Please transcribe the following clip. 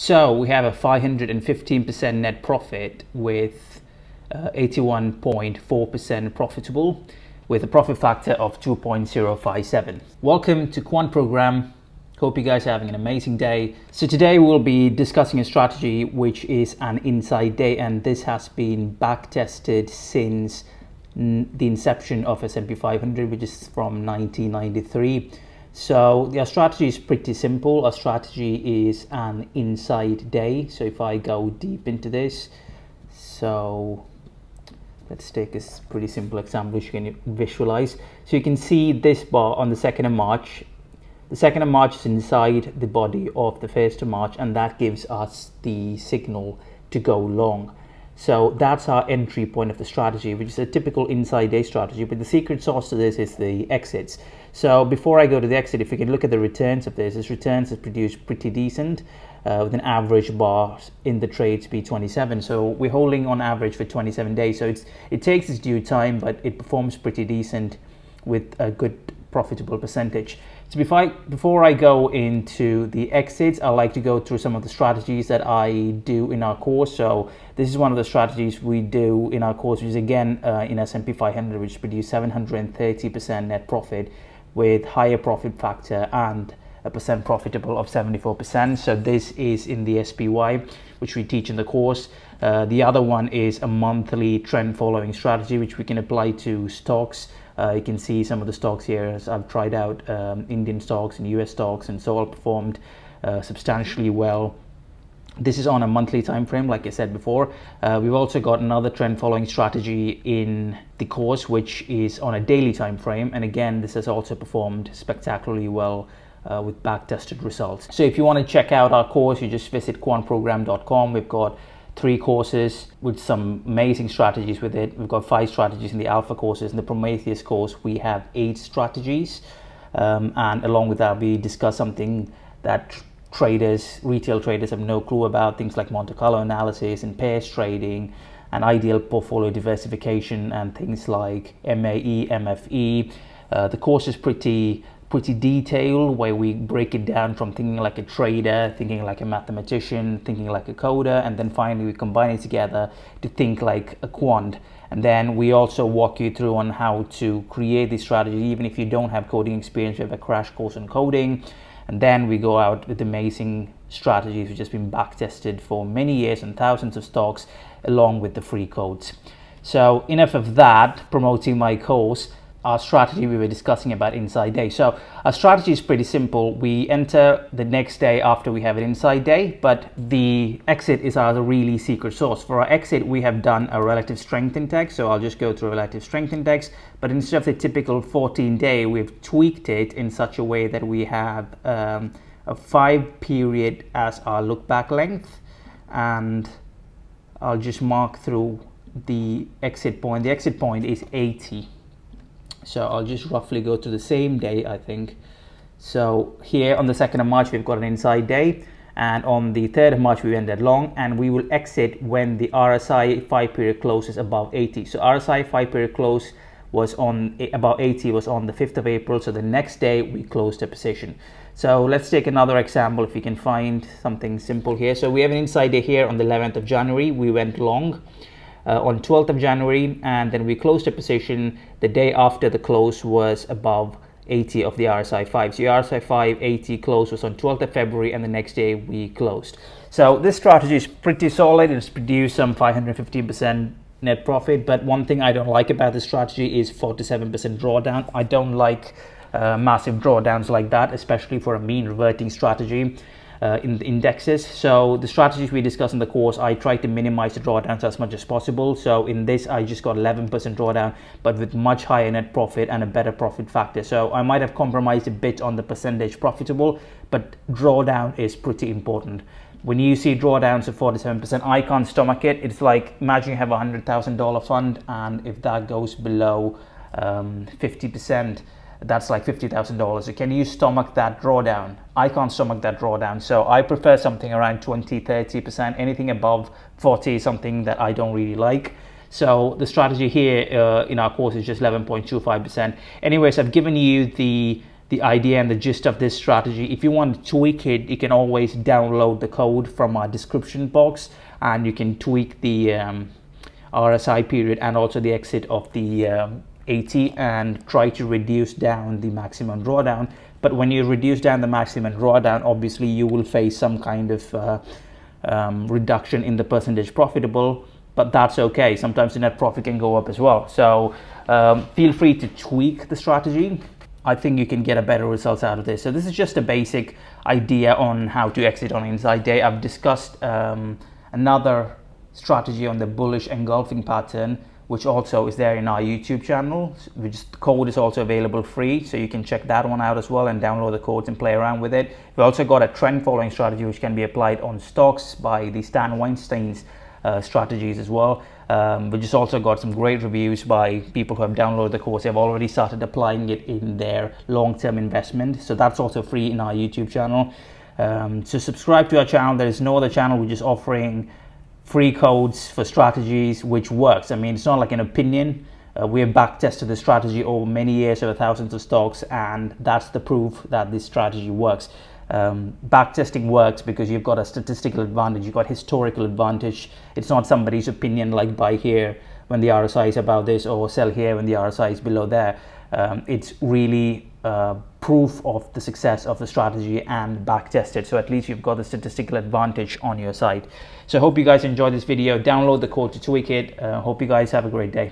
So we have a 515% net profit with 81.4% profitable with a profit factor of 2.057. Welcome to Quant Program. Hope you guys are having an amazing day. So today we'll be discussing a strategy which is an inside day, and this has been back tested since the inception of S&P 500, which is from 1993. So our strategy is pretty simple. Our strategy is an inside day. So if I go deep into this, so let's take a pretty simple example which you can visualize. So you can see this bar on the 2nd of March. The 2nd of March is inside the body of the 1st of March, and that gives us the signal to go long. So that's our entry point of the strategy, which is a typical inside day strategy. But the secret sauce to this is the exits. So before I go to the exit, if you can look at the returns of this returns has produced pretty decent with an average bar in the trade to be 27. So we're holding on average for 27 days. So it takes its due time, but it performs pretty decent with a good profitable percentage. So before I go into the exits, I like to go through some of the strategies that I do in our course. So this is one of the strategies we do in our course, which is again in S&P 500, which produced 730% net profit with higher profit factor and a percent profitable of 74%. So this is in the SPY, which we teach in the course. The other one is a monthly trend following strategy, which we can apply to stocks. You can see some of the stocks here as I've tried out Indian stocks and US stocks, and so all performed substantially well. This is on a monthly time frame, like I said before. We've also got another trend following strategy in the course, which is on a daily time frame, and again this has also performed spectacularly well with back tested results. So if you want to check out our course, you just visit quantprogram.com. We've got 3 courses with some amazing strategies with it. We've got 5 strategies in the Alpha courses. In the Prometheus course, we have 8 strategies. And along with that, we discuss something that retail traders have no clue about, things like Monte Carlo analysis and pairs trading and ideal portfolio diversification and things like MAE, MFE. The course is pretty detailed, where we break it down from thinking like a trader, thinking like a mathematician, thinking like a coder, and then finally we combine it together to think like a quant. And then we also walk you through on how to create this strategy. Even if you don't have coding experience, we have a crash course on coding. And then we go out with amazing strategies which has been back tested for many years and thousands of stocks, along with the free codes. So enough of that, promoting my course. Our strategy we were discussing about inside day. So our strategy is pretty simple. We enter the next day after we have an inside day, but the exit is our really secret sauce. For our exit, we have done a relative strength index. So I'll just go through a relative strength index, but instead of the typical 14-day, we've tweaked it in such a way that we have a 5 period as our look back length. And I'll just mark through the exit point. The exit point is 80. So I'll just roughly go to the same day, I think. So here on the 2nd of March, we've got an inside day. And on the 3rd of March, we ended long. And we will exit when the RSI 5-period close is above 80. So RSI 5-period close was on about 80, was on the 5th of April. So the next day, we closed the position. So let's take another example if we can find something simple here. So we have an inside day here on the 11th of January. We went long. On 12th of January, and then we closed the position. The day after the close was above 80 of the RSI 5. So the RSI 5 80 close was on 12th of February, and the next day we closed. So this strategy is pretty solid. It's produced some 515% net profit, but one thing I don't like about this strategy is 47% drawdown. I don't like massive drawdowns like that, especially for a mean reverting strategy. In the indexes. So the strategies we discuss in the course, I try to minimize the drawdowns as much as possible. So in this, I just got 11% drawdown, but with much higher net profit and a better profit factor. So I might have compromised a bit on the percentage profitable, but drawdown is pretty important. When you see drawdowns of 47%, I can't stomach it. It's like, imagine you have a $100,000 fund, and if that goes below 50%, that's like $50,000. So can you stomach that drawdown? I can't stomach that drawdown. So I prefer something around 20-30%. Anything above 40 is something that I don't really like. So the strategy here in our course is just 11.25%. Anyways, I've given you the the idea and the gist of this strategy. If you want to tweak it, you can always download the code from our description box, and you can tweak the RSI period and also the exit of the 80 and try to reduce down the maximum drawdown. But when you reduce down the maximum drawdown, obviously you will face some kind of reduction in the percentage profitable, but that's okay. Sometimes the net profit can go up as well. So feel free to tweak the strategy. I think you can get a better results out of this. So this is just a basic idea on how to exit on inside day. I've discussed another strategy on the bullish engulfing pattern, which also is there in our YouTube channel. The code is also available free, so you can check that one out as well and download the codes and play around with it. We also got a trend following strategy which can be applied on stocks by the Stan Weinstein's strategies as well. We just also got some great reviews by people who have downloaded the course. They've already started applying it in their long-term investment, so that's also free in our YouTube channel. So subscribe to our channel. There is no other channel which is offering free codes for strategies which works. I mean, it's not like an opinion. We have back tested the strategy over many years, over thousands of stocks, and that's the proof that this strategy works. Back testing works because you've got a statistical advantage, you've got historical advantage. It's not somebody's opinion like buy here when the RSI is above this or sell here when the RSI is below there. It's really proof of the success of the strategy and back tested, so at least you've got the statistical advantage on your side. So I hope you guys enjoyed this video. Download the code to tweak it. Hope you guys have a great day.